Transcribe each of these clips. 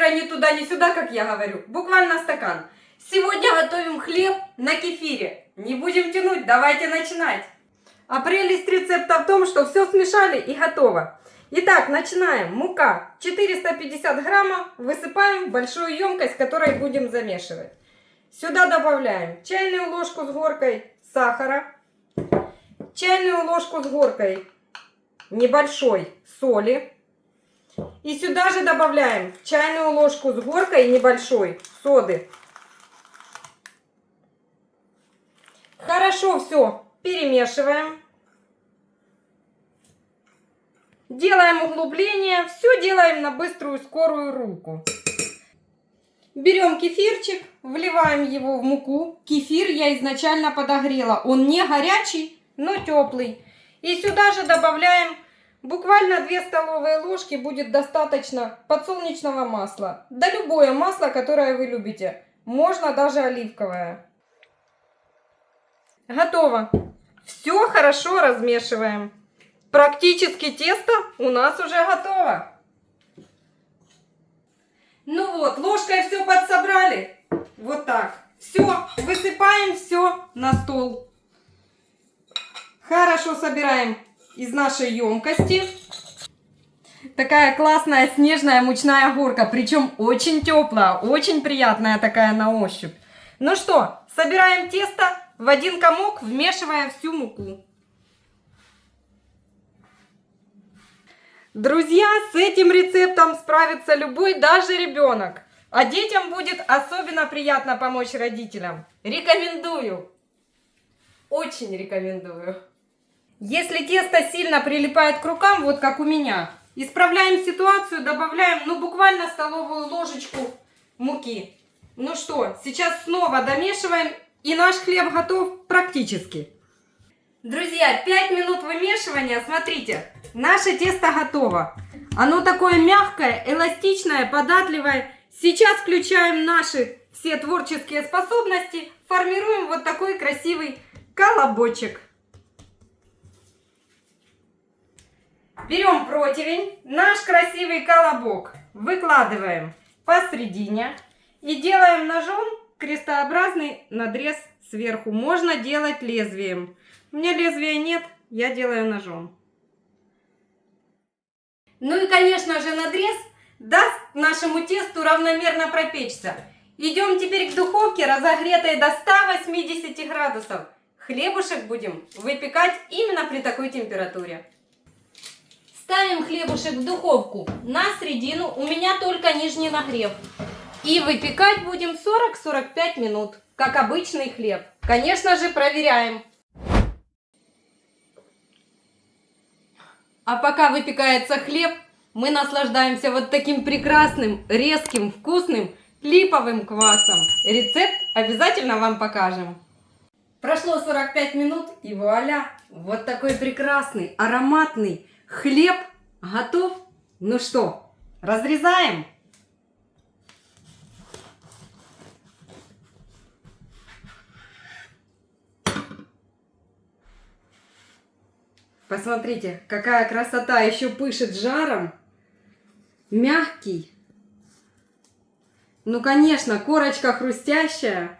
кефира ни туда, ни сюда, как я говорю. Буквально стакан. Сегодня готовим хлеб на кефире. Не будем тянуть, давайте начинать. А прелесть рецепта в том, что все смешали и готово. Итак, начинаем. Мука 450 граммов высыпаем в большую емкость, которой будем замешивать. Сюда добавляем чайную ложку с горкой сахара, чайную ложку с горкой небольшой соли. И сюда же добавляем чайную ложку с горкой небольшой соды. Хорошо все перемешиваем. Делаем углубление. Все делаем на быструю скорую руку. Берем кефирчик, вливаем его в муку. Кефир я изначально подогрела. Он не горячий, но теплый. И сюда же добавляем буквально 2 столовые ложки. Будет достаточно подсолнечного масла. Да любое масло, которое вы любите. Можно даже оливковое. Готово. Все хорошо размешиваем. Практически тесто у нас уже готово. Ну вот, ложкой все подсобрали. Вот так. Все, высыпаем все на стол. Хорошо собираем из нашей емкости. Такая классная снежная мучная горка. Причем очень теплая, очень приятная такая на ощупь. Ну что, собираем тесто в один комок, вмешивая всю муку. Друзья, с этим рецептом справится любой, даже ребенок. А детям будет особенно приятно помочь родителям. Рекомендую. Очень рекомендую. Если тесто сильно прилипает к рукам, вот как у меня, исправляем ситуацию, добавляем буквально столовую ложечку муки. Ну что, сейчас снова домешиваем, и наш хлеб готов практически. Друзья, 5 минут вымешивания, смотрите, наше тесто готово. Оно такое мягкое, эластичное, податливое. Сейчас включаем наши все творческие способности, формируем вот такой красивый колобочек. Берем противень, наш красивый колобок выкладываем посередине и делаем ножом крестообразный надрез сверху. Можно делать лезвием. У меня лезвия нет, я делаю ножом. Ну и, конечно же, надрез даст нашему тесту равномерно пропечься. Идем теперь к духовке, разогретой до 180 градусов. Хлебушек будем выпекать именно при такой температуре. Ставим хлебушек в духовку на середину, у меня только нижний нагрев. И выпекать будем 40-45 минут, как обычный хлеб. Конечно же, проверяем. А пока выпекается хлеб, мы наслаждаемся вот таким прекрасным, резким, вкусным липовым квасом. Рецепт обязательно вам покажем. Прошло 45 минут и вуаля! Вот такой прекрасный, ароматный хлеб готов. Ну что, разрезаем? Посмотрите, какая красота, еще пышет жаром. Мягкий. Ну, конечно, корочка хрустящая.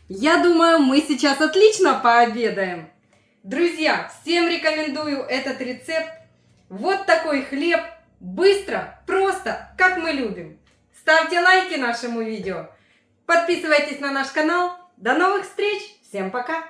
Я думаю, мы сейчас отлично пообедаем. Друзья, всем рекомендую этот рецепт. Вот такой хлеб. Быстро, просто, как мы любим. Ставьте лайки нашему видео. Подписывайтесь на наш канал. До новых встреч. Всем пока.